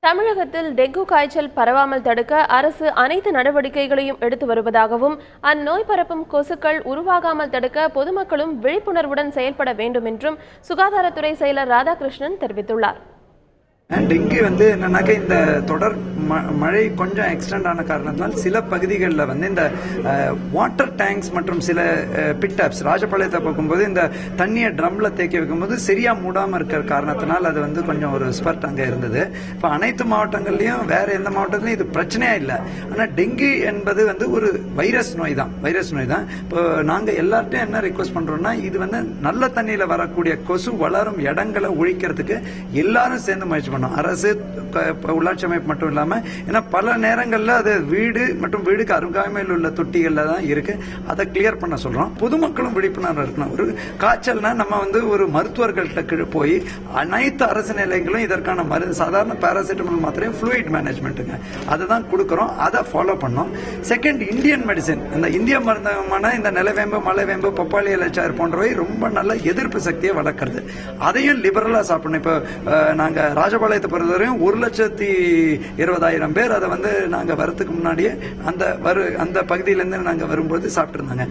தமிழகத்தில் டெங்கு காய்ச்சல் பரவாமல் தடுக்க அரசு அனைத்து நடவடிக்கைகளையும் எடுத்து வருவதாகவும் அந்நோய் பரப்பும் கொசுக்கள் உருவாகாமல் தடுக்க பொதுமக்களும் விழிப்புணர்வுடன் செயல்பட வேண்டும் என்றும் சுகாதாரத்துறை செயலர் ராதாகிருஷ்ணன் தெரிவித்துள்ளார். டெங்கு என்னன்னாக்க இந்த தொடர் மழை கொஞ்சம் எக்ஸ்டெண்ட் ஆன காரணத்தினால் சில பகுதிகளில் இந்த வாட்டர் டேங்க்ஸ் மற்றும் சில பிட்டாப்ஸ் ராஜபாளையத்தை பார்க்கும்போது இந்த தண்ணியை ட்ரம்ல தேக்கி வைக்கும்போது சரியா மூடாம இருக்கிற காரணத்தினால் அது கொஞ்சம் ஒரு ஸ்பர்ட் அங்கே இருந்தது. இப்போ அனைத்து மாவட்டங்கள்லயும் வேற எந்த மாவட்டத்திலையும் இது பிரச்சனையா இல்லை. ஆனால் டெங்கு என்பது ஒரு வைரஸ் நோய் தான். இப்போ நாங்க எல்லார்ட்டையும் என்ன ரிக்வெஸ்ட் பண்றோம்னா இது நல்ல தண்ணியில வரக்கூடிய கொசு வளரும் இடங்களை ஒழிக்கிறதுக்கு எல்லாரும் சேர்ந்து முயற்சி பண்ணோம். அரசு உள்ளாட்சி அமைப்பு மட்டும் இல்லாம ஏன்னா பல நேரங்கள்ல அது வீடு மற்றும் வீடுக்கு அருகாமையில் உள்ள தொட்டிகள்ல தான் இருக்கு. அதை கிளியர் பண்ண சொல்றோம். பொதுமக்களும் விழிப்புணர்வு இருக்கணும். ஒரு காய்ச்சல்னா நம்ம ஒரு மருத்துவர்கள்ட்ட போய் அனைத்து அரசு நிலையங்களும் இதற்கான மருந்து சாதாரண பாராசிட்டமால் மாத்திரையும் ஃப்ளூயிட் மேனேஜ்மெண்ட்டுங்க அதுதான் கொடுக்கறோம். அதை ஃபாலோ பண்ணோம். செகண்ட் இந்தியன் மெடிசின் இந்த இந்திய மருந்தகமான இந்த நிலவேம்பு மலைவேம்பு பப்பாளி இலைச்சாறு போன்றவை ரொம்ப நல்ல எதிர்ப்பு சக்தியை வளர்க்கறது. அதையும் லிபரலா சாப்பிடணும். இப்போ நாங்க ராஜபாளையத்தை பொறுத்தவரையும் 1,20,000 பேர் அதை நாங்க வரதுக்கு முன்னாடியே அந்த பகுதியிலிருந்து நாங்க வரும்போது சாப்பிட்டு இருந்தாங்க.